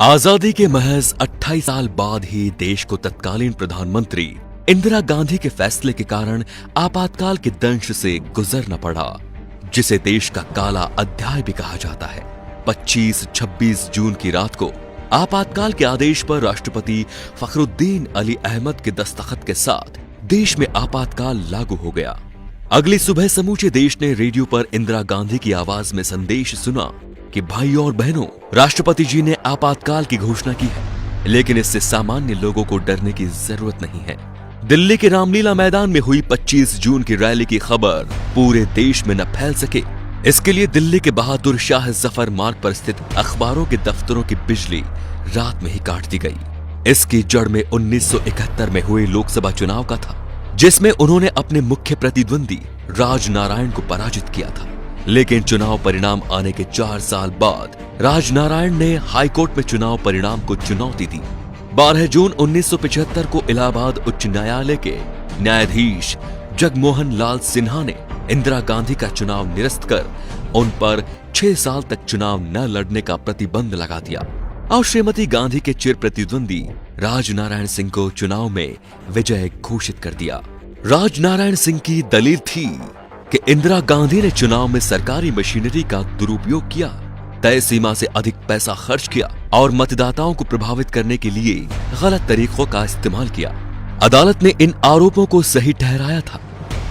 आजादी के महज 28 साल बाद ही देश को तत्कालीन प्रधानमंत्री इंदिरा गांधी के फैसले के कारण आपातकाल के दंश से गुजरना पड़ा, जिसे देश का काला अध्याय भी कहा जाता है। 25-26 जून की रात को आपातकाल के आदेश पर राष्ट्रपति फखरुद्दीन अली अहमद के दस्तखत के साथ देश में आपातकाल लागू हो गया। अगली सुबह समूचे देश ने रेडियो पर इंदिरा गांधी की आवाज में संदेश सुना कि भाई और बहनों, राष्ट्रपति जी ने आपातकाल की घोषणा की है, लेकिन इससे सामान्य लोगों को डरने की जरूरत नहीं है। दिल्ली के रामलीला मैदान में हुई 25 जून की रैली की खबर पूरे देश में न फैल सके, इसके लिए दिल्ली के बहादुर शाह जफर मार्ग पर स्थित अखबारों के दफ्तरों की बिजली रात में ही काट दी गई। इसकी जड़ में 1971 में हुए लोकसभा चुनाव का था, जिसमें उन्होंने अपने मुख्य प्रतिद्वंदी राजनारायण को पराजित किया था। लेकिन चुनाव परिणाम आने के 4 साल बाद राजनारायण ने हाईकोर्ट में चुनाव परिणाम को चुनौती दी। 12 जून 1975 को इलाहाबाद उच्च न्यायालय के न्यायाधीश जगमोहन लाल सिन्हा ने इंदिरा गांधी का चुनाव निरस्त कर उन पर 6 साल तक चुनाव न लड़ने का प्रतिबंध लगा दिया और श्रीमती गांधी के चिर प्रतिद्वंदी राजनारायण सिंह को चुनाव में विजय घोषित कर दिया। राजनारायण सिंह की दलील थी कि इंदिरा गांधी ने चुनाव में सरकारी मशीनरी का दुरुपयोग किया, तय सीमा से अधिक पैसा खर्च किया और मतदाताओं को प्रभावित करने के लिए गलत तरीकों का इस्तेमाल किया। अदालत ने इन आरोपों को सही ठहराया था।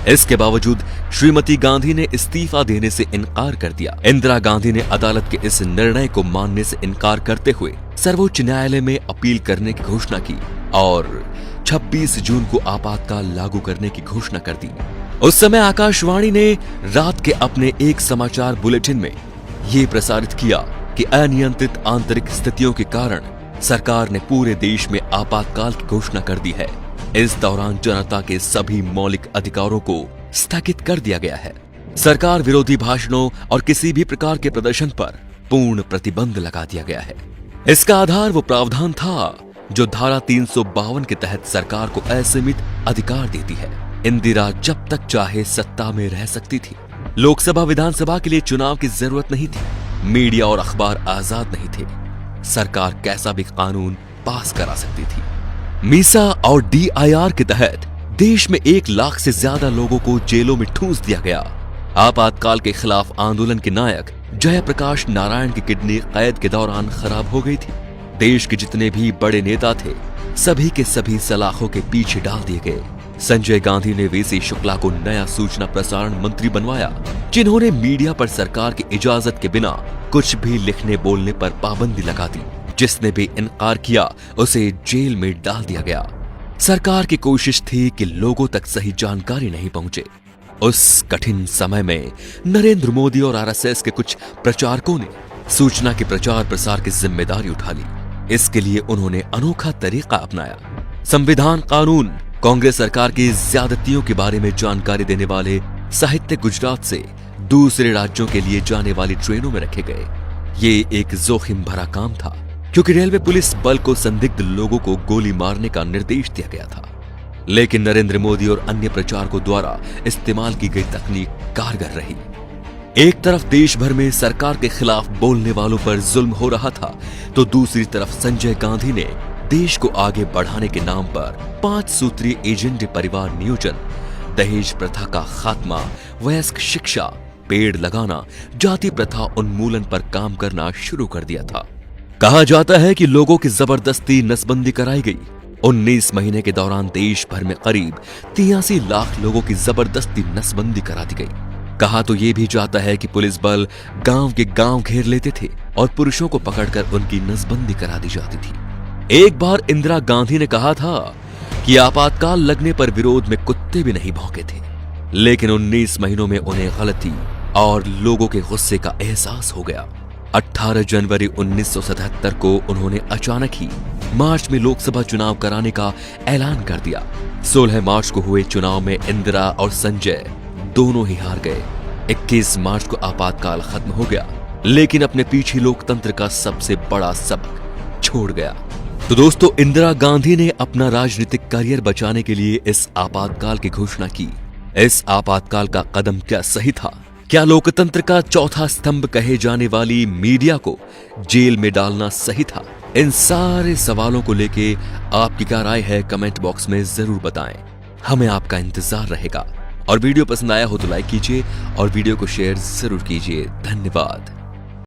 इसके बावजूद श्रीमती गांधी ने इस्तीफा देने से इनकार कर दिया। इंदिरा गांधी ने अदालत के इस निर्णय को मानने से इनकार करते हुए सर्वोच्च न्यायालय में अपील करने की घोषणा की और 26 जून को आपातकाल लागू करने की घोषणा कर दी। उस समय आकाशवाणी ने रात के अपने एक समाचार बुलेटिन में ये प्रसारित किया कि अनियंत्रित आंतरिक स्थितियों के कारण सरकार ने पूरे देश में आपातकाल की घोषणा कर दी है। इस दौरान जनता के सभी मौलिक अधिकारों को स्थगित कर दिया गया है। सरकार विरोधी भाषणों और किसी भी प्रकार के प्रदर्शन पर पूर्ण प्रतिबंध लगा दिया गया है। इसका आधार वो प्रावधान था जो धारा 352 के तहत सरकार को असीमित अधिकार देती है। इंदिरा जब तक चाहे सत्ता में रह सकती थी। लोकसभा विधानसभा के लिए चुनाव की जरूरत नहीं थी। मीडिया और अखबार आजाद नहीं थे। सरकार कैसा भी कानून पास करा सकती थी। मीसा और DIR के तहत देश में 1 लाख से ज्यादा लोगों को जेलों में ठूंस दिया गया। आपातकाल के खिलाफ आंदोलन के नायक जयप्रकाश नारायण की किडनी कैद के दौरान खराब हो गई थी। देश के जितने भी बड़े नेता थे, सभी के सभी सलाखों के पीछे डाल दिए गए। संजय गांधी ने VC शुक्ला को नया सूचना प्रसारण मंत्री बनवाया, जिन्होंने मीडिया पर सरकार की इजाजत के बिना कुछ भी लिखने बोलने पर पाबंदी लगा दी। जिसने भी इनकार किया उसे जेल में डाल दिया गया। सरकार की कोशिश थी कि लोगों तक सही जानकारी नहीं पहुंचे। उस कठिन समय में नरेंद्र मोदी और RSS के कुछ प्रचारकों ने सूचना के प्रचार प्रसार की जिम्मेदारी उठा ली। इसके लिए उन्होंने अनोखा तरीका अपनाया। संविधान, कानून, कांग्रेस सरकार की ज्यादतियों के बारे में जानकारी देने वाले साहित्य गुजरात से दूसरे राज्यों के लिए जाने वाली ट्रेनों में रखे गए। ये एक जोखिम भरा काम था, क्योंकि रेलवे पुलिस बल को संदिग्ध लोगों को गोली मारने का निर्देश दिया गया था। लेकिन नरेंद्र मोदी और अन्य प्रचारकों द्वारा इस्तेमाल की गई तकनीक कारगर रही। एक तरफ देश भर में सरकार के खिलाफ बोलने वालों पर जुल्म हो रहा था, तो दूसरी तरफ संजय गांधी ने देश को आगे बढ़ाने के नाम पर 5 सूत्रीय एजेंडे परिवार नियोजन, दहेज प्रथा का खात्मा, वयस्क शिक्षा, पेड़ लगाना, जाति प्रथा उन्मूलन पर काम करना शुरू कर दिया था। कहा जाता है कि लोगों की जबरदस्ती नसबंदी कराई गई। 19 महीने के दौरान देश भर में करीब 83 लाख लोगों की जबरदस्ती नसबंदी करा दी गई। कहा तो ये भी जाता है कि पुलिस बल गांव के गांव घेर लेते थे और पुरुषों को पकड़कर उनकी नसबंदी करा दी जाती थी। एक बार इंदिरा गांधी ने कहा था कि आपातकाल लगने पर विरोध में कुत्ते भी नहीं भौंके थे, लेकिन 19 महीनों में उन्हें गलती और लोगों के गुस्से का एहसास हो गया। 18 जनवरी 1977 को उन्होंने अचानक ही मार्च में लोकसभा चुनाव कराने का ऐलान कर दिया। 16 मार्च को हुए चुनाव में इंदिरा और संजय दोनों ही हार गए। 21 मार्च को आपातकाल खत्म हो गया, लेकिन अपने पीछे लोकतंत्र का सबसे बड़ा सबक छोड़ गया। तो दोस्तों, इंदिरा गांधी ने अपना राजनीतिक करियर बचाने के लिए इस आपातकाल की घोषणा की। इस आपातकाल का कदम क्या सही था? क्या लोकतंत्र का चौथा स्तंभ कहे जाने वाली मीडिया को जेल में डालना सही था? इन सारे सवालों को लेके आपकी क्या राय है कमेंट बॉक्स में जरूर बताएं। हमें आपका इंतजार रहेगा। और वीडियो पसंद आया हो तो लाइक कीजिए और वीडियो को शेयर जरूर कीजिए। धन्यवाद।